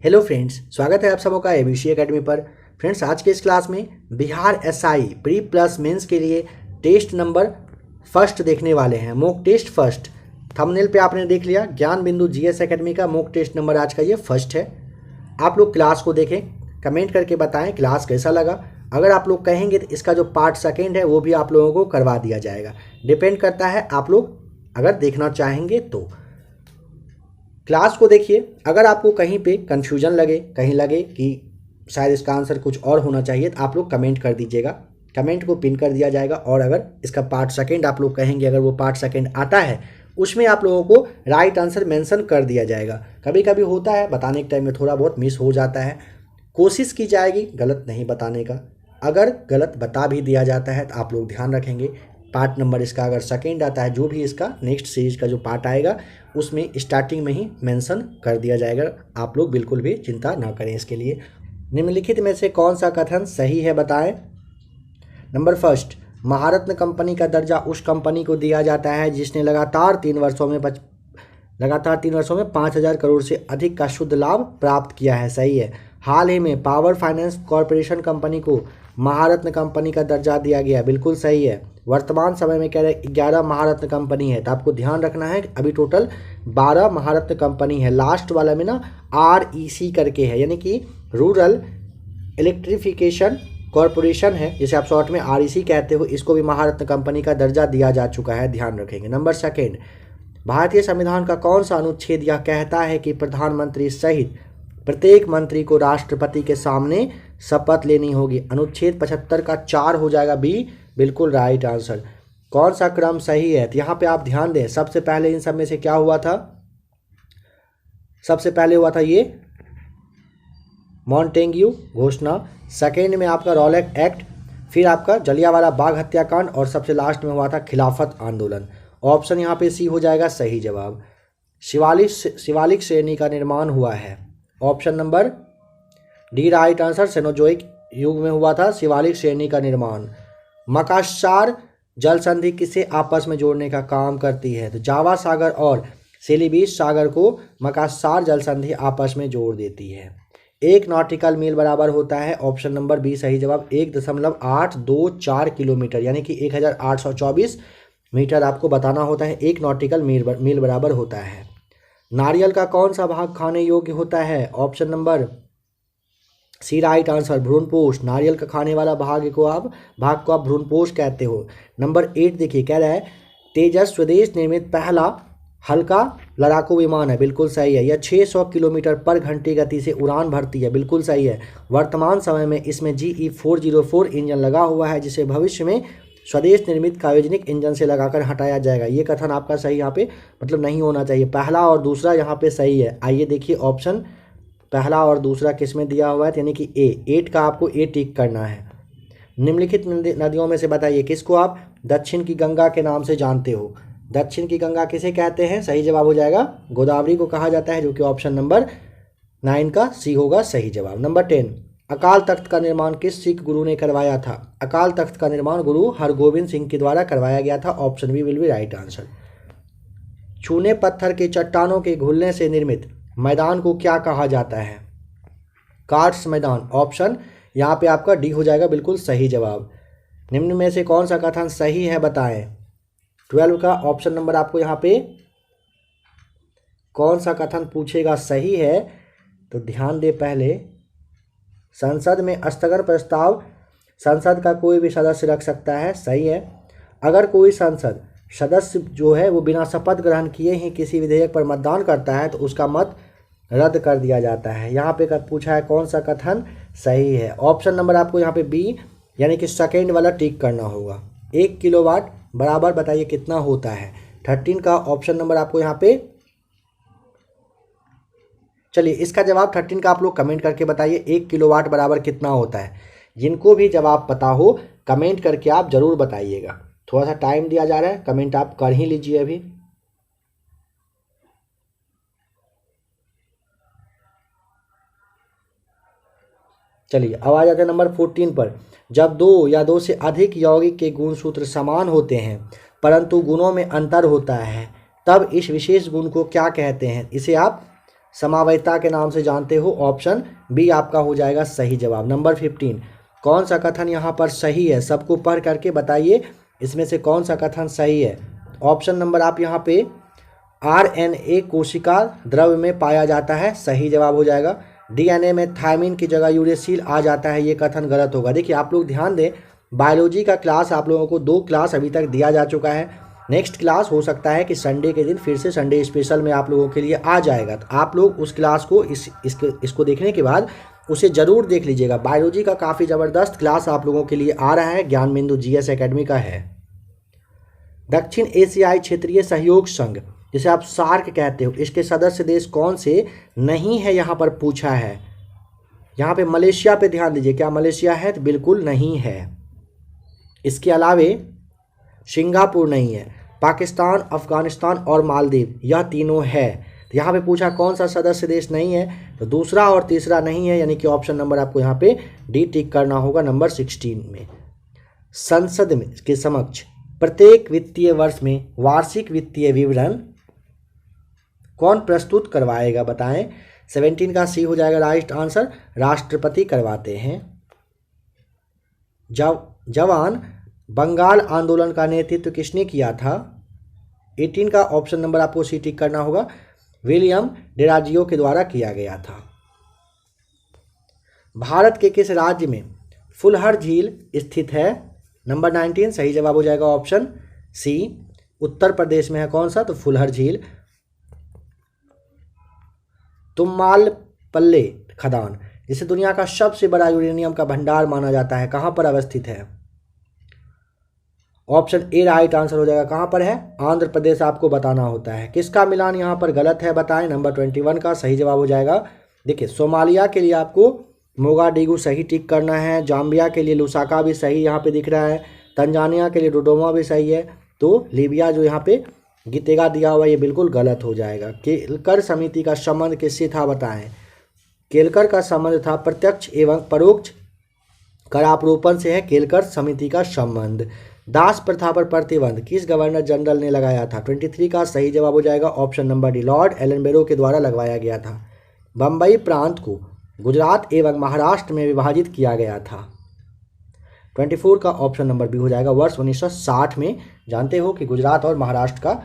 Hello friends, स्वागत है आप सबों का एबीसी एकेडमी पर। फ्रेंड्स, आज के इस क्लास में Bihar SI pre plus mains के लिए टेस्ट नंबर फर्स्ट देखने वाले हैं। मॉक टेस्ट फर्स्ट थंबनेल पे आपने देख लिया, ज्ञान बिंदु जीएस एकेडमी का मॉक टेस्ट नंबर आज का ये फर्स्ट है। आप लोग क्लास को देखें, कमेंट करके बताएं क्लास कैसा लगा। अगर आप लोग कहेंगे तो इसका जो पार्ट सेकेंड है वो भी आप लोगों को करवा दिया जाएगा। डिपेंड करता है आप लोग अगर देखना चाहेंगे तो। क्लास को देखिए, अगर आपको कहीं पे कंफ्यूजन लगे, कहीं लगे कि शायद इसका आंसर कुछ और होना चाहिए, तो आप लोग कमेंट कर दीजिएगा, कमेंट को पिन कर दिया जाएगा। और अगर इसका पार्ट सेकेंड आप लोग कहेंगे, अगर वो पार्ट सेकेंड आता है उसमें आप लोगों को राइट आंसर मेंशन कर दिया जाएगा। कभी कभी होता है बताने के टाइम में थोड़ा बहुत मिस हो जाता है, कोशिश की जाएगी गलत नहीं बताने का। अगर गलत बता भी दिया जाता है तो आप लोग ध्यान रखेंगे, पार्ट नंबर इसका अगर सेकेंड आता है, जो भी इसका नेक्स्ट सीरीज का जो पार्ट आएगा उसमें स्टार्टिंग में ही मेंशन कर दिया जाएगा। आप लोग बिल्कुल भी चिंता ना करें इसके लिए। निम्नलिखित में से कौन सा कथन सही है बताएं। नंबर फर्स्ट, महारत्न कंपनी का दर्जा उस कंपनी को दिया जाता है जिसने लगातार 3 वर्षों में 5,000 करोड़ से अधिक का शुद्ध लाभ प्राप्त किया है। सही है। हाल ही में पावर फाइनेंस कॉरपोरेशन कंपनी को महारत्न कंपनी का दर्जा दिया गया, बिल्कुल सही है। वर्तमान समय में कह रहे 11 महारत्न कंपनी है, तो आपको ध्यान रखना है अभी टोटल 12 महारत्न कंपनी है। लास्ट वाला में ना REC करके है, यानी कि रूरल इलेक्ट्रिफिकेशन कॉरपोरेशन है, जिसे आप शॉर्ट में REC कहते हो। इसको भी महारत्न कंपनी का दर्जा दिया जा चुका है, ध्यान रखेंगे। नंबर सेकेंड, भारतीय संविधान का कौन सा अनुच्छेद यह कहता है कि प्रधानमंत्री सहित प्रत्येक मंत्री को राष्ट्रपति के सामने शपथ लेनी होगी। अनुच्छेद 75 का 4 हो जाएगा बी, बिल्कुल राइट आंसर। कौन सा क्रम सही है, तो यहाँ पे आप ध्यान दें, सबसे पहले इन सब में से क्या हुआ था, सबसे पहले हुआ था ये मॉन्टेग्यू घोषणा, सेकेंड में आपका रॉलेट एक्ट, फिर आपका जलियांवाला बाग हत्याकांड, और सबसे लास्ट में हुआ था खिलाफत आंदोलन। ऑप्शन यहाँ पे सी हो जाएगा सही जवाब। शिवालिक श्रेणी का निर्माण हुआ है, option number D right answer. Cenozoic युग में हुआ था शिवालिक श्रेणी का निर्माण। मकास्सार जल संधि किसे आपस में जोड़ने का काम करती है, तो जावा सागर और सेलिबीस सागर को मकास्सार जल संधि आपस में जोड़ देती है। 1 नॉटिकल मील बराबर होता है, ऑप्शन नंबर बी सही जवाब, 1.824 किलोमीटर, यानी कि 1824 मीटर आपको बताना होता है। 1 नॉटिकल मील बराबर होता है। नारियल का कौन सा भाग खाने योग्य होता है, option number C right answer, भ्रूणपोष। नारियल का खाने वाला भाग को आप भ्रूणपोष कहते हो। नंबर 8 देखिए, कह रहा है तेजस स्वदेश निर्मित पहला हल्का लड़ाकू विमान है, बिल्कुल सही है। यह 600 किलोमीटर पर घंटे गति से उड़ान भरती है, बिल्कुल सही है। वर्तमान समय में इसमें GE404 इंजन लगा हुआ है, जिसे भविष्य में स्वदेश निर्मित क्रायोजेनिक इंजन से लगाकर हटाया जाएगा। ये कथन आपका सही यहाँ पे मतलब नहीं होना चाहिए। पहला और दूसरा यहाँ पे सही है। आइए देखिए ऑप्शन पहला और दूसरा किस में दिया हुआ है, यानी कि ए। 8 का आपको ए टिक करना है। निम्नलिखित नदियों में से बताइए किसको आप दक्षिण की गंगा के नाम से जानते हो। दक्षिण की गंगा किसे कहते हैं, सही जवाब हो जाएगा गोदावरी को कहा जाता है, जो कि ऑप्शन नंबर 9 का सी होगा सही जवाब। नंबर 10, अकाल तख्त का निर्माण किस सिख गुरु ने करवाया था। अकाल तख्त का निर्माण गुरु हरगोविंद सिंह के द्वारा करवाया गया था, option B will be right answer. चूने पत्थर के चट्टानों के घुलने से निर्मित मैदान को क्या कहा जाता है, कार्ट्स मैदान, ऑप्शन यहाँ पे आपका डी हो जाएगा बिल्कुल सही जवाब। निम्न में से कौन सा कथन सही है बताएं। 12 का ऑप्शन नंबर आपको यहाँ पे कौन सा कथन पूछेगा सही है, तो ध्यान दे पहले। संसद में स्थगन प्रस्ताव संसद का कोई भी सदस्य रख सकता है, सही है। अगर कोई संसद सदस्य जो है वो बिना शपथ ग्रहण किए ही किसी विधेयक पर मतदान करता है तो उसका मत रद्द कर दिया जाता है। यहाँ पे पूछा है कौन सा कथन सही है, ऑप्शन नंबर आपको यहाँ पे बी, यानी कि सेकेंड वाला टिक करना होगा। 1 किलोवाट बराबर बताइए कितना होता है। 13 का ऑप्शन नंबर आपको यहाँ पे, चलिए इसका जवाब 13 का आप लोग कमेंट करके बताइए 1 किलोवाट बराबर कितना होता है। जिनको भी जवाब पता हो कमेंट करके आप जरूर बताइएगा। थोड़ा सा टाइम दिया जा रहा है, कमेंट आप कर ही लीजिए अभी। चलिए अब आ जाते हैं नंबर 14 पर। जब 2 या 2 से अधिक यौगिक के गुणसूत्र समान होते हैं परंतु गुणों में अंतर होता है, तब इस विशेष गुण को क्या कहते हैं। इसे आप समवायिता के नाम से जानते हो, ऑप्शन बी आपका हो जाएगा सही जवाब। नंबर 15, कौन सा कथन यहाँ पर सही है, सबको पढ़ करके बताइए इसमें से कौन सा कथन सही है। ऑप्शन नंबर आप यहाँ पे RNA कोशिका द्रव्य में पाया जाता है, सही जवाब हो जाएगा। DNA में थायमिन की जगह यूरेसिल आ जाता है, ये कथन गलत होगा। देखिए आप लोग ध्यान दें, बायोलॉजी का क्लास आप लोगों को 2 क्लास अभी तक दिया जा चुका है। नेक्स्ट क्लास हो सकता है कि संडे के दिन फिर से संडे स्पेशल में आप लोगों के लिए आ जाएगा, तो आप लोग उस क्लास को इसको देखने के बाद उसे ज़रूर देख लीजिएगा। बायोलॉजी का काफ़ी ज़बरदस्त क्लास आप लोगों के लिए आ रहा है, ज्ञान बिंदु GS एकेडमी का है। दक्षिण एशियाई क्षेत्रीय सहयोग संघ, जिसे आप सार्क कहते हो, इसके सदस्य देश कौन से नहीं है यहाँ पर पूछा है। यहाँ पे मलेशिया पे ध्यान दीजिए, क्या मलेशिया है, तो बिल्कुल नहीं है। इसके अलावे सिंगापुर नहीं है, पाकिस्तान, अफगानिस्तान और मालदीव, यह तीनों है। तो यहाँ पे पूछा कौन सा सदस्य देश नहीं है, तो दूसरा और तीसरा नहीं है, यानी कि ऑप्शन नंबर आपको यहाँ पे डी टिक करना होगा नंबर 16 में। संसद में के समक्ष प्रत्येक वित्तीय वर्ष में वार्षिक वित्तीय विवरण कौन प्रस्तुत करवाएगा, बताएं। 17 का सी हो जाएगा राइट आंसर, राष्ट्रपति करवाते हैं। जवान बंगाल आंदोलन का नेतृत्व किसने किया था। 18 का ऑप्शन नंबर आपको सी टिक करना होगा, विलियम डेराजियो के द्वारा किया गया था। भारत के किस राज्य में फुलहर झील स्थित है। नंबर 19 सही जवाब हो जाएगा ऑप्शन सी, उत्तर प्रदेश में है। कौन सा, तो फुलहर झील। तुम्मालपल्ले खदान, जिसे दुनिया का सबसे बड़ा यूरेनियम का भंडार माना जाता है, कहाँ पर अवस्थित है। ऑप्शन ए राइट आंसर हो जाएगा। कहाँ पर है, आंध्र प्रदेश आपको बताना होता है। किसका मिलान यहाँ पर गलत है, बताएं। नंबर 21 का सही जवाब हो जाएगा। देखिए सोमालिया के लिए आपको मोगाडिगु सही टिक करना है, जाम्बिया के लिए लुसाका भी सही यहाँ पे दिख रहा है, तंजानिया के लिए डोडोमा भी सही है, तो लीबिया जो यहाँ पे गीतेगा दिया हुआ ये बिल्कुल गलत हो जाएगा। केलकर समिति का संबंध किससे था, बताएं। केलकर का संबंध था प्रत्यक्ष एवं परोक्ष करारोपण से है केलकर समिति का संबंध। दास प्रथा पर प्रतिबंध किस गवर्नर जनरल ने लगाया था। 23 का सही जवाब हो जाएगा ऑप्शन नंबर डी, लॉर्ड एलनबेरो के द्वारा लगवाया गया था। बम्बई प्रांत को गुजरात एवं महाराष्ट्र में विभाजित किया गया था। 24 का ऑप्शन नंबर बी हो जाएगा, वर्ष 1960 में जानते हो कि गुजरात और महाराष्ट्र का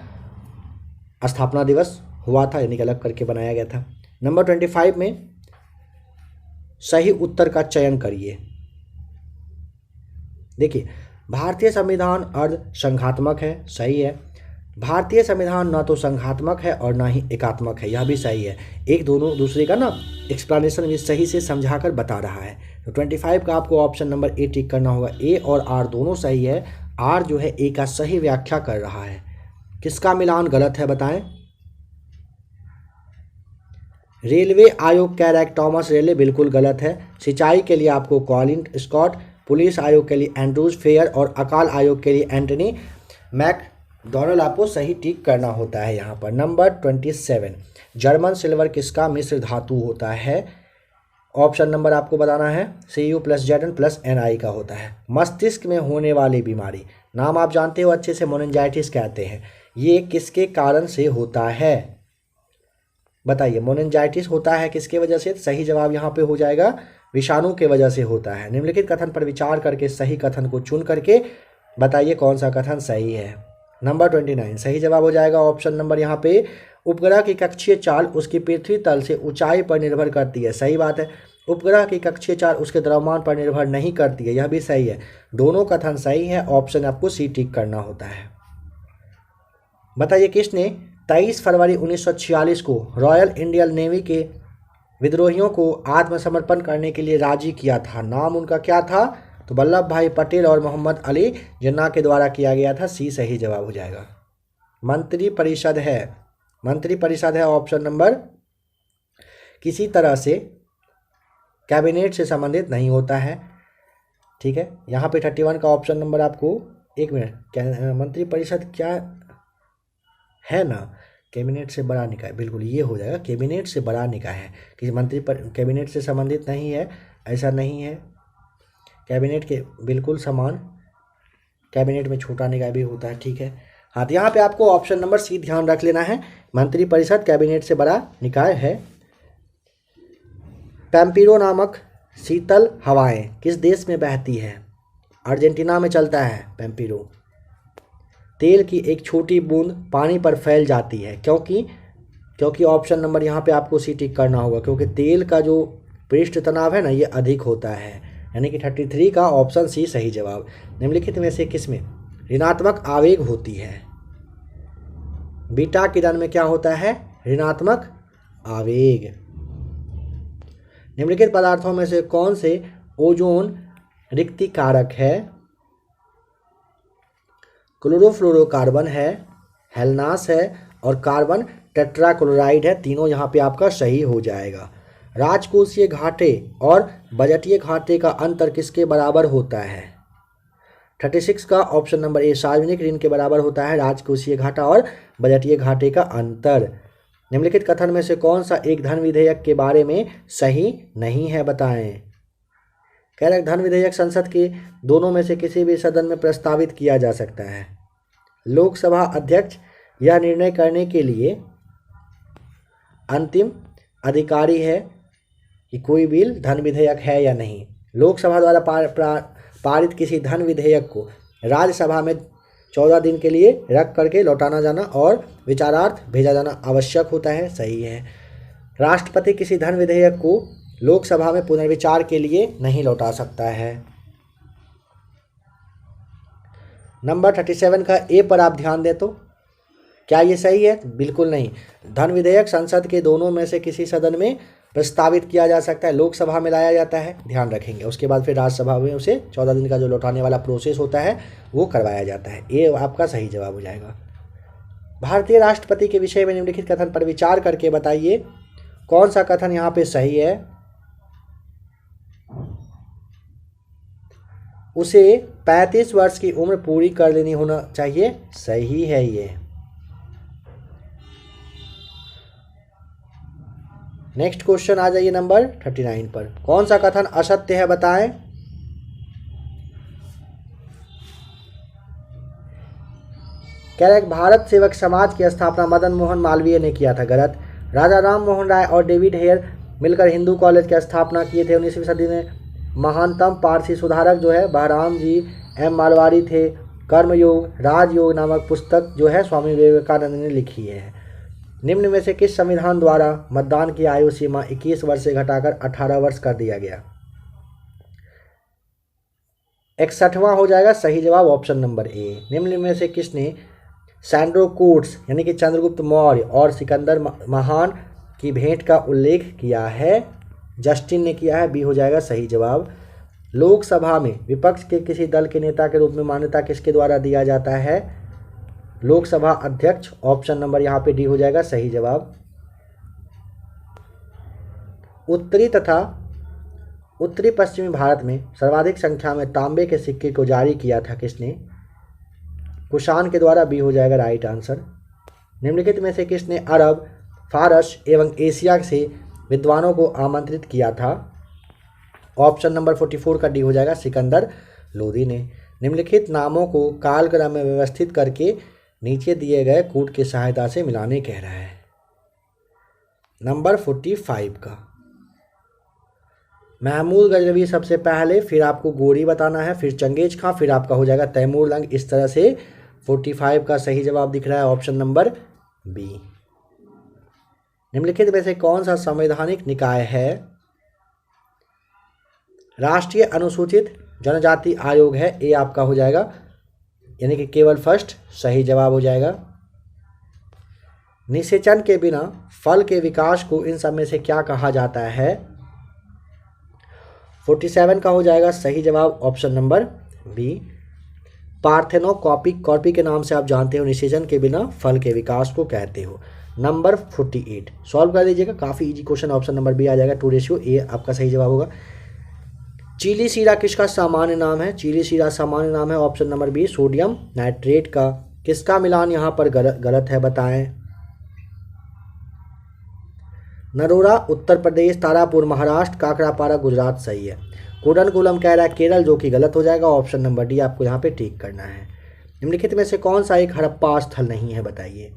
स्थापना दिवस हुआ था, यानी कि अलग करके बनाया गया था। नंबर 25 में सही उत्तर का चयन करिए। देखिए भारतीय संविधान अर्ध संघात्मक है, सही है। भारतीय संविधान ना तो संघात्मक है और ना ही एकात्मक है, यह भी सही है। एक दोनों दूसरे का ना एक्सप्लेनेशन भी सही से समझाकर बता रहा है। तो 25 का आपको ऑप्शन नंबर ए टिक करना होगा। ए और आर दोनों सही है, आर जो है ए का सही व्याख्या कर रहा है। किसका मिलान गलत है, बताएं। रेलवे आयोग कह रहा है टॉमस रेले, बिल्कुल गलत है। सिंचाई के लिए आपको कॉलिन स्कॉट, पुलिस आयोग के लिए एंड्रूज फेयर और अकाल आयोग के लिए एंटनी मैकडोनल्ड आपको सही टिक करना होता है यहाँ पर। नंबर 27 जर्मन सिल्वर किसका मिश्र धातु होता है। ऑप्शन नंबर आपको बताना है, Cu+Zn+Ni का होता है। मस्तिष्क में होने वाली बीमारी, नाम आप जानते हो अच्छे से, मोनेंजाइटिस कहते हैं। ये किसके कारण से होता है, बताइए। मोनेंजाइटिस होता है किसके वजह से, सही जवाब यहाँ पे हो जाएगा विषाणु के वजह से होता है। निम्नलिखित कथन पर विचार करके सही कथन को चुन करके बताइए कौन सा कथन सही है। नंबर 29 सही जवाब हो जाएगा ऑप्शन नंबर यहाँ पे, उपग्रह की कक्षीय चाल उसकी पृथ्वी तल से ऊंचाई पर निर्भर करती है, सही बात है। उपग्रह की कक्षीय चाल उसके द्रव्यमान पर निर्भर नहीं करती है, यह भी सही है। दोनों कथन सही है, ऑप्शन आपको सी टिक करना होता है। बताइए किसने 23 फरवरी 1946 को रॉयल इंडियन नेवी के विद्रोहियों को आत्मसमर्पण करने के लिए राजी किया था। नाम उनका क्या था, तो वल्लभ भाई पटेल और मोहम्मद अली जिन्ना के द्वारा किया गया था। सी सही जवाब हो जाएगा। मंत्री परिषद है, मंत्री परिषद है ऑप्शन नंबर, किसी तरह से कैबिनेट से संबंधित नहीं होता है, ठीक है। यहाँ पे 31 का ऑप्शन नंबर आपको, एक मिनट, मंत्री परिषद क्या है ना, कैबिनेट से बड़ा निकाय, बिल्कुल ये हो जाएगा, कैबिनेट से बड़ा निकाय है कि मंत्री पर कैबिनेट से संबंधित नहीं है, ऐसा नहीं है। कैबिनेट के बिल्कुल समान, कैबिनेट में छोटा निकाय भी होता है, ठीक है। हाँ, तो यहाँ पे आपको ऑप्शन नंबर सी ध्यान रख लेना है, मंत्री परिषद कैबिनेट से बड़ा निकाय है। पैम्पिरो नामक शीतल हवाएं किस देश में बहती है? अर्जेंटीना में चलता है पैम्पिरो। तेल की एक छोटी बूंद पानी पर फैल जाती है क्योंकि ऑप्शन नंबर यहाँ पे आपको सी टिक करना होगा, क्योंकि तेल का जो पृष्ठ तनाव है ना ये अधिक होता है, यानी कि 33 का ऑप्शन सी सही जवाब। निम्नलिखित में से किसमें ऋणात्मक आवेग होती है? बीटा किरण में क्या होता है? ऋणात्मक आवेग। निम्नलिखित पदार्थों में से कौन से ओजोन रिक्तिकारक है? क्लोरोफ्लोरोकार्बन है, हेलनास है और कार्बन टेट्राक्लोराइड है। तीनों यहाँ पे आपका सही हो जाएगा। राजकोषीय घाटे और बजटीय घाटे का अंतर किसके बराबर होता है? 36 का ऑप्शन नंबर ए सार्वजनिक ऋण के बराबर होता है राजकोषीय घाटा और बजटीय घाटे का अंतर। निम्नलिखित कथन में से कौन सा एक धन विधेयक के बारे में सही नहीं है बताएं? कह रहे धन विधेयक संसद के दोनों में से किसी भी सदन में प्रस्तावित किया जा सकता है। लोकसभा अध्यक्ष यह निर्णय करने के लिए अंतिम अधिकारी है कि कोई बिल धन विधेयक है या नहीं। लोकसभा द्वारा पारित किसी धन विधेयक को राज्यसभा में 14 दिन के लिए रख करके लौटाना जाना और विचारार्थ भेजा जाना आवश्यक होता है। सही है। राष्ट्रपति किसी धन विधेयक को लोकसभा में पुनर्विचार के लिए नहीं लौटा सकता है। नंबर 37 का ए पर आप ध्यान दें तो क्या ये सही है? बिल्कुल नहीं। धन विधेयक संसद के दोनों में से किसी सदन में प्रस्तावित किया जा सकता है, लोकसभा में लाया जाता है, ध्यान रखेंगे। उसके बाद फिर राज्यसभा में उसे 14 दिन का जो लौटाने वाला प्रोसेस होता है वो करवाया जाता है। ये आपका सही जवाब हो जाएगा। भारतीय राष्ट्रपति के विषय में निम्नलिखित कथन पर विचार करके बताइए कौन सा कथन यहाँ पे सही है। उसे 35 वर्ष की उम्र पूरी कर लेनी होना चाहिए। सही है ये। नेक्स्ट क्वेश्चन आ जाइए नंबर 39 पर। कौन सा कथन असत्य है बताएं? कह रहे भारत सेवक समाज की स्थापना मदन मोहन मालवीय ने किया था। गलत। राजा राम मोहन राय और डेविड हेयर मिलकर हिंदू कॉलेज की स्थापना किए थे। 19वीं सदी में महानतम पारसी सुधारक जो है बहराम जी एम मालवाड़ी थे। कर्मयोग राजयोग नामक पुस्तक जो है स्वामी विवेकानंद ने लिखी है। निम्न में से किस संविधान द्वारा मतदान की आयु सीमा 21 वर्ष से घटाकर 18 वर्ष कर दिया गया? 61वां हो जाएगा सही जवाब ऑप्शन नंबर ए। निम्न में से किसने सैंड्रोकूट्स यानी कि चंद्रगुप्त मौर्य और सिकंदर महान की भेंट का उल्लेख किया है? जस्टिन ने किया है। बी हो जाएगा सही जवाब। लोकसभा में विपक्ष के किसी दल के नेता के रूप में मान्यता किसके द्वारा दिया जाता है? लोकसभा अध्यक्ष। ऑप्शन नंबर यहाँ पे डी हो जाएगा सही जवाब। उत्तरी तथा उत्तरी पश्चिमी भारत में सर्वाधिक संख्या में तांबे के सिक्के को जारी किया था किसने? कुषाण के द्वारा। बी हो जाएगा राइट आंसर। निम्नलिखित में से किसने अरब, फारस एवं एशिया से विद्वानों को आमंत्रित किया था? ऑप्शन नंबर 44 का डी हो जाएगा सिकंदर लोदी ने। निम्नलिखित नामों को कालक्रम में व्यवस्थित करके नीचे दिए गए कूट की सहायता से मिलाने कह रहा है। नंबर 45 का महमूद गजनवी सबसे पहले, फिर आपको गोरी बताना है, फिर चंगेज खां, फिर आपका हो जाएगा तैमूर लंग। इस तरह से 45 का सही जवाब दिख रहा है ऑप्शन नंबर बी। निम्नलिखित में से कौन सा संवैधानिक निकाय है? राष्ट्रीय अनुसूचित जनजाति आयोग है। ए आपका हो जाएगा यानी कि केवल फर्स्ट सही जवाब हो जाएगा। निषेचन के बिना फल के विकास को इन सब में से क्या कहा जाता है? 47 का हो जाएगा सही जवाब ऑप्शन नंबर बी। पार्थेनोकॉपी के नाम से आप जानते हो निषेचन के बिना फल के विकास को कहते हो। नंबर 48 सॉल्व कर लीजिएगा, काफ़ी easy question. Option number B आ जाएगा 2:, ए आपका सही जवाब होगा। चीली सीरा किसका सामान्य नाम है? चीली सीरा सामान्य नाम है option number B sodium nitrate का। किसका मिलान यहाँ पर गलत है बताएं? नरोरा उत्तर प्रदेश, तारापुर महाराष्ट्र, काकरापारा गुजरात सही है। कुडनकुलम कह रहा है केरल, जो कि गलत हो जाएगा। ऑप्शन नंबर डी आपको यहाँ पे ठीक करना है। निम्नलिखित में से कौन सा एक हड़प्पा स्थल नहीं है बताइए?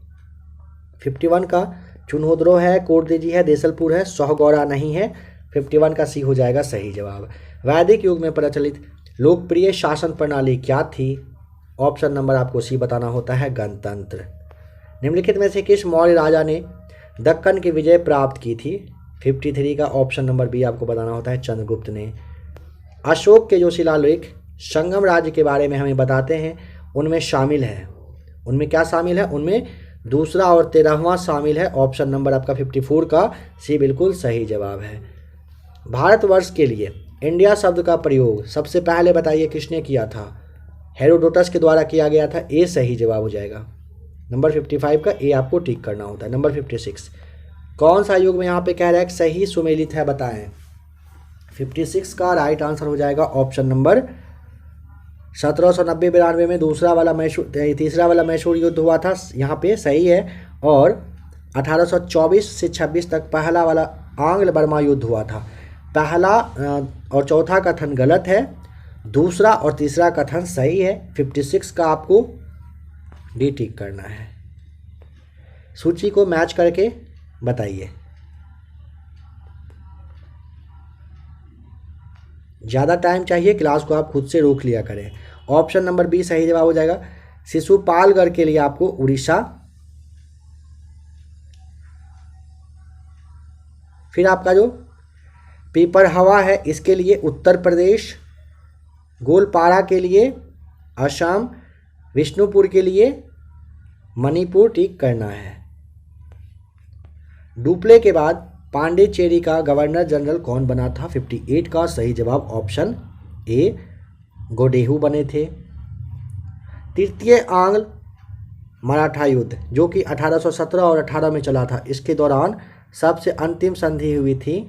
51 का चुन्होद्रो है, कोटदेजी है, देसलपुर है, सोहगौरा नहीं है। 51 का सी हो जाएगा सही जवाब। वैदिक युग में प्रचलित लोकप्रिय शासन प्रणाली क्या थी? ऑप्शन नंबर आपको सी बताना होता है गणतंत्र। निम्नलिखित में से किस मौर्य राजा ने दक्कन की विजय प्राप्त की थी? 53 का ऑप्शन नंबर बी आपको बताना होता है चंद्रगुप्त ने। अशोक के जो शिलालेख संगम राज्य के बारे में हमें बताते हैं उनमें शामिल है, उनमें क्या शामिल है? उनमें दूसरा और 13वां शामिल है। ऑप्शन नंबर आपका 54 का सी बिल्कुल सही जवाब है। भारतवर्ष के लिए इंडिया शब्द का प्रयोग सबसे पहले बताइए किसने किया था? हेरोडोटस के द्वारा किया गया था। ए सही जवाब हो जाएगा। नंबर 55 का ए आपको टिक करना होता है। नंबर 56 कौन सा युग में यहाँ पे कह रहा है सही सुमेलित है बताएं? 56 का राइट आंसर हो जाएगा ऑप्शन नंबर 1790-92 में तीसरा वाला मैसूर युद्ध हुआ था, यहाँ पे सही है। और 1824 से 26 तक पहला वाला आंग्ल बर्मा युद्ध हुआ था। पहला और चौथा कथन गलत है, दूसरा और तीसरा कथन सही है। 56 का आपको डी टिक करना है। सूची को मैच करके बताइए। ज़्यादा टाइम चाहिए, क्लास को आप खुद से रोक लिया करें। ऑप्शन नंबर बी सही जवाब हो जाएगा। शिशुपालगढ़ के लिए आपको उड़ीसा, फिर आपका जो पीपरहवा है इसके लिए उत्तर प्रदेश, गोलपारा के लिए असम, विष्णुपुर के लिए मणिपुर टिक करना है। डुप्ले के बाद पांडिचेरी का गवर्नर जनरल कौन बना था? 58 का सही जवाब ऑप्शन ए गोडेहू बने थे। तृतीय आंग्ल मराठा युद्ध जो कि 1817 और 18 में चला था, इसके दौरान सबसे अंतिम संधि हुई थी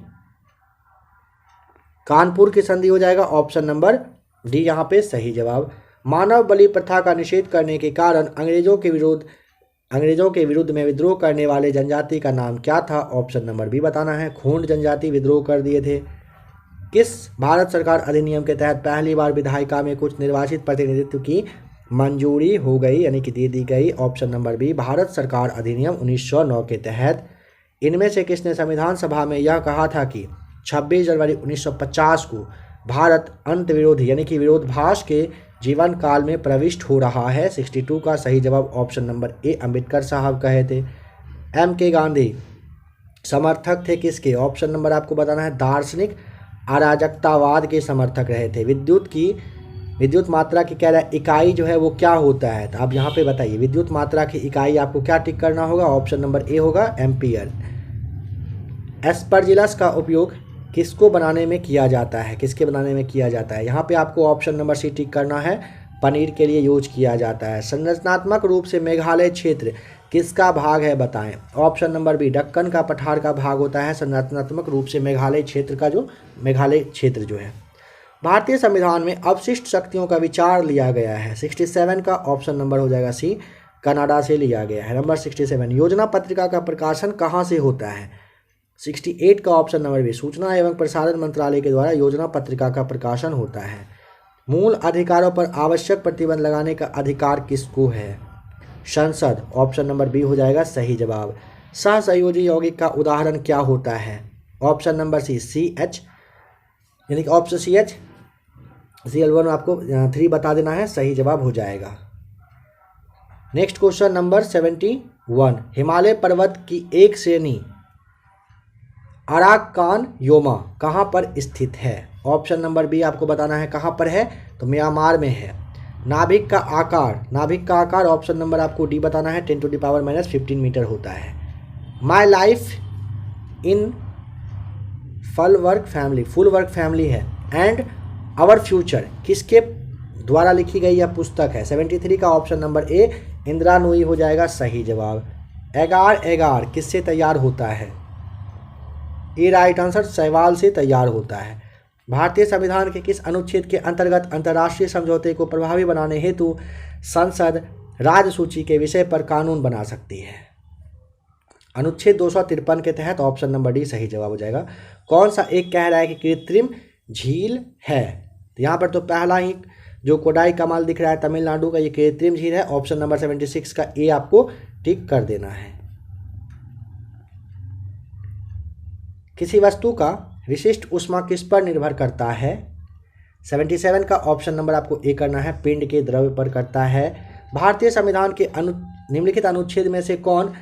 कानपुर की संधि हो जाएगा। ऑप्शन नंबर डी यहाँ पे सही जवाब। मानव बलि प्रथा का निषेध करने के कारण अंग्रेजों के विरुद्ध में विद्रोह करने वाले जनजाति का नाम क्या था? ऑप्शन नंबर बी बताना है। खूंड जनजाति विद्रोह कर दिए थे। किस भारत सरकार अधिनियम के तहत पहली बार विधायिका में कुछ निर्वाचित प्रतिनिधित्व की मंजूरी हो गई यानी कि दे दी गई? ऑप्शन नंबर बी भारत सरकार अधिनियम 1909 के तहत। इनमें से किसने संविधान सभा में यह कहा था कि 26 जनवरी 1950 को भारत अंत विरोधी यानी कि विरोधाभास के जीवन काल में प्रविष्ट हो रहा है? 62 का सही जवाब ऑप्शन नंबर ए अम्बेडकर साहब कहे थे। एम के गांधी समर्थक थे किसके? ऑप्शन नंबर आपको बताना है दार्शनिक अराजकतावाद के समर्थक रहे थे। विद्युत मात्रा की कह रहा है इकाई जो है वो क्या होता है? तो आप यहाँ पे बताइए विद्युत मात्रा की इकाई आपको क्या टिक करना होगा? ऑप्शन नंबर ए होगा एम्पियर। एस्परजिलस का उपयोग किसको बनाने में किया जाता है? किसके बनाने में किया जाता है? यहाँ पे आपको ऑप्शन नंबर सी टिक करना है, पनीर के लिए यूज किया जाता है। संरचनात्मक रूप से मेघालय क्षेत्र किसका भाग है बताएं? ऑप्शन नंबर बी दक्कन का पठार का भाग होता है संरचनात्मक रूप से मेघालय क्षेत्र जो है। भारतीय संविधान में अवशिष्ट शक्तियों का विचार लिया गया है। 67 का ऑप्शन नंबर हो जाएगा सी कनाडा से लिया गया है। नंबर 67 योजना पत्रिका का प्रकाशन कहाँ से होता है? 68 का ऑप्शन नंबर बी सूचना एवं प्रसारण मंत्रालय के द्वारा योजना पत्रिका का प्रकाशन होता है। मूल अधिकारों पर आवश्यक प्रतिबंध लगाने का अधिकार किसको है? संसद। ऑप्शन नंबर बी हो जाएगा सही जवाब। सहसंयोजी यौगिक का उदाहरण क्या होता है? ऑप्शन नंबर सी एच यानी कि ऑप्शन सी एच Cl1 आपको 3 बता देना है, सही जवाब हो जाएगा। नेक्स्ट क्वेश्चन नंबर 71 हिमालय पर्वत की एक श्रेणी अराकान योमा कहाँ पर स्थित है? ऑप्शन नंबर बी आपको बताना है कहाँ पर है, तो म्यांमार में है। नाभिक का आकार ऑप्शन नंबर आपको डी बताना है 10⁻⁻15 मीटर होता है। My life in full work family है एंड आवर फ्यूचर किसके द्वारा लिखी गई यह पुस्तक है? 73 का option number A Indira Nooyi हो जाएगा सही जवाब। एगार किससे तैयार होता है? ए राइट आंसर शैवाल से तैयार होता है। भारतीय संविधान के किस अनुच्छेद के अंतर्गत अंतर्राष्ट्रीय समझौते को प्रभावी बनाने हेतु संसद राज्य सूची के विषय पर कानून बना सकती है? अनुच्छेद 253 के तहत। ऑप्शन नंबर डी सही जवाब हो जाएगा। कौन सा एक कह रहा है कि कृत्रिम झील है? तो यहाँ पर तो पहला ही जो कोडाई कमाल दिख रहा है तमिलनाडु का, ये कृत्रिम झील है। ऑप्शन नंबर 76 का ए आपको टिक कर देना है। किसी वस्तु का विशिष्ट ऊष्मा किस पर निर्भर करता है? 77 का ऑप्शन नंबर आपको ए करना है, पिंड के द्रव्य पर करता है। भारतीय संविधान के निम्नलिखित अनुच्छेद में से कौन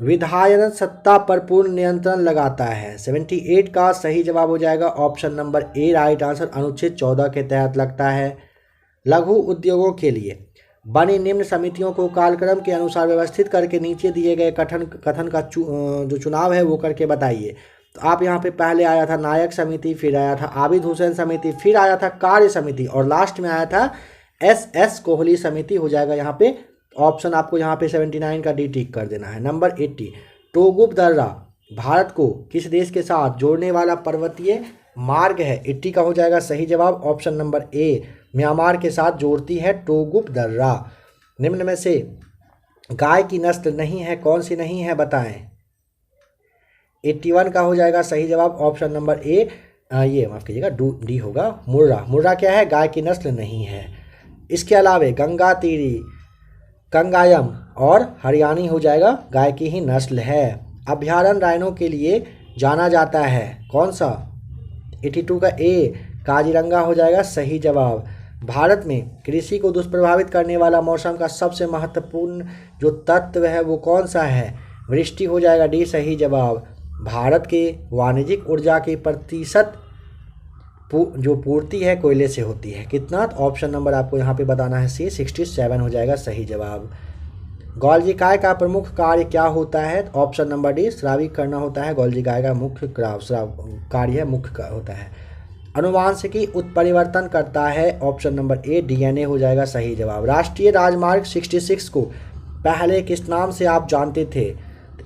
विधायन सत्ता पर पूर्ण नियंत्रण लगाता है? 78 का सही जवाब हो जाएगा option number A right answer, अनुच्छेद 14 के तहत लगता है। लघु उद्योगों के लिए बनी निम्न समितियों को कालक्रम के अनुसार व्यवस्थित करके नीचे दिए गए कथन का जो चुनाव है वो करके बताइए। तो आप यहाँ पे पहले आया था नायक समिति, फिर आया था आबिद हुसैन समिति, फिर आया था कार्य समिति और लास्ट में आया था एस कोहली समिति। हो जाएगा यहाँ पे ऑप्शन आपको यहाँ पे 79 का डी टिक कर देना है। नंबर 80 टोगुप दर्रा भारत को किस देश के साथ जोड़ने वाला पर्वतीय मार्ग है? 80 का हो जाएगा सही जवाब ऑप्शन नंबर ए, म्यांमार के साथ जोड़ती है टोगुप दर्रा। निम्न में से गाय की नस्ल नहीं है, कौन सी नहीं है बताएं? 81 का हो जाएगा सही जवाब ऑप्शन नंबर ए, ये माफ कीजिएगा डी होगा, मुर्रा। मुर्रा क्या है? गाय की नस्ल नहीं है। इसके अलावा गंगा तीरी, कंगायम और हरियाणी हो जाएगा गाय की ही नस्ल है। अभयारण्य राइनो के लिए जाना जाता है, कौन सा? 82 का ए, काजीरंगा हो जाएगा सही जवाब। भारत में कृषि को दुष्प्रभावित करने वाला मौसम का सबसे महत्वपूर्ण जो तत्व है वो कौन सा है? वृष्टि हो जाएगा डी सही जवाब। भारत के वाणिज्यिक ऊर्जा की प्रतिशत जो पूर्ति है कोयले से होती है, कितना? ऑप्शन नंबर आपको यहाँ पे बताना है सी, 67 हो जाएगा सही जवाब। गोल्जी गाय का प्रमुख कार्य क्या होता है? ऑप्शन नंबर डी, स्रावित करना होता है। गोल्जी गाय का मुख्य कार्य है, मुख्य होता है। अनुवांशिकी उत्परिवर्तन करता है, ऑप्शन नंबर ए, डीएनए हो जाएगा सही जवाब। राष्ट्रीय राजमार्ग 66 को पहले किस नाम से आप जानते थे?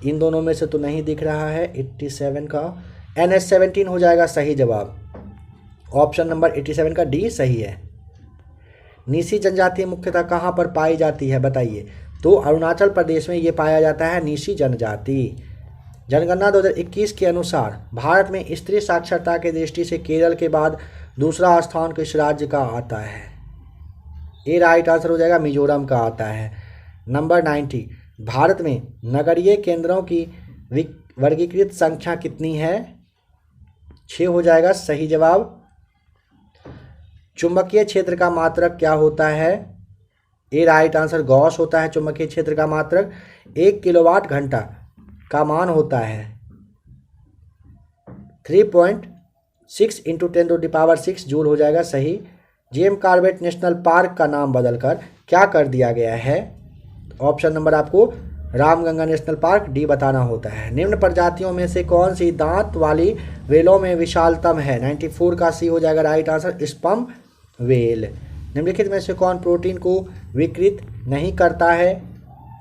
इन दोनों में से तो नहीं दिख रहा है। 87 का NH 17 हो जाएगा सही जवाब। ऑप्शन नंबर 87 का डी सही है। नीसी जनजाति मुख्यतः कहाँ पर पाई जाती है बताइए? तो अरुणाचल प्रदेश में ये पाया जाता है नीसी जनजाति। जनगणना 2021 के अनुसार भारत में स्त्री साक्षरता की दृष्टि से केरल के बाद दूसरा स्थान किस राज्य का आता है? ए राइट आंसर हो जाएगा, मिजोरम का आता है। नंबर 90 भारत में नगरीय केंद्रों की वर्गीकृत संख्या कितनी है? 6 हो जाएगा सही जवाब। चुंबकीय क्षेत्र का मात्रक क्या होता है? ए राइट आंसर, गॉस होता है चुंबकीय क्षेत्र का मात्रक। 1 किलोवाट घंटा का मान होता है 3.6 × 10⁶ जूल हो जाएगा सही। जेम कॉर्बेट नेशनल पार्क का नाम बदलकर क्या कर दिया गया है? ऑप्शन नंबर आपको रामगंगा नेशनल पार्क, डी बताना होता है। निम्न प्रजातियों में से कौन सी दांत वाली वेलों में विशालतम है? 94 का सी हो जाएगा राइट आंसर, स्पर्म वेल। निम्नलिखित में से कौन प्रोटीन को विकृत नहीं करता है?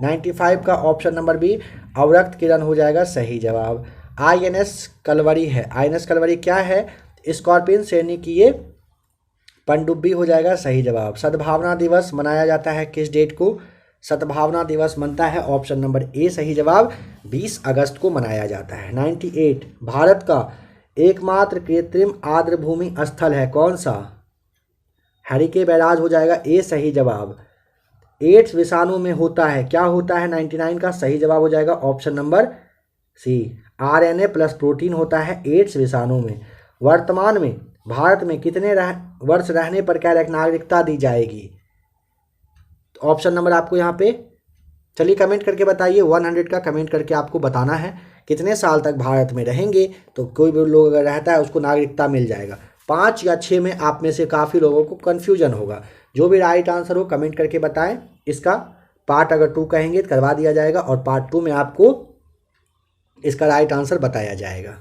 95 का ऑप्शन नंबर बी, अवरक्त किरण हो जाएगा सही जवाब। INS कलवरी है। INS कलवरी क्या है? स्कॉर्पियन श्रेणी की ये पनडुब्बी हो जाएगा सही जवाब। सद्भावना दिवस मनाया जाता है किस डेट को? सद्भावना दिवस बनता है ऑप्शन नंबर ए सही जवाब, 20 अगस्त को मनाया जाता है। 98 भारत का एकमात्र कृत्रिम आर्द्रभूमि स्थल है, कौन सा? हरिके बैराज हो जाएगा ए सही जवाब। एड्स विषाणु में होता है, क्या होता है? 99 का सही जवाब हो जाएगा option number C, RNA plus protein होता है एड्स विषाणु में। वर्तमान में भारत में कितने वर्ष रहने पर क्या नागरिकता दी जाएगी? ऑप्शन नंबर आपको यहाँ पे चलिए कमेंट करके बताइए, 100 का कमेंट करके आपको बताना है कितने साल तक भारत में रहेंगे। तो कोई भी लोग अगर रहता है उसको नागरिकता मिल जाएगा। 5 या 6 में आप में से काफ़ी लोगों को कन्फ्यूजन होगा। जो भी राइट आंसर हो कमेंट करके बताएं। इसका पार्ट अगर 2 कहेंगे तो करवा दिया जाएगा और पार्ट 2 में आपको इसका राइट आंसर बताया जाएगा।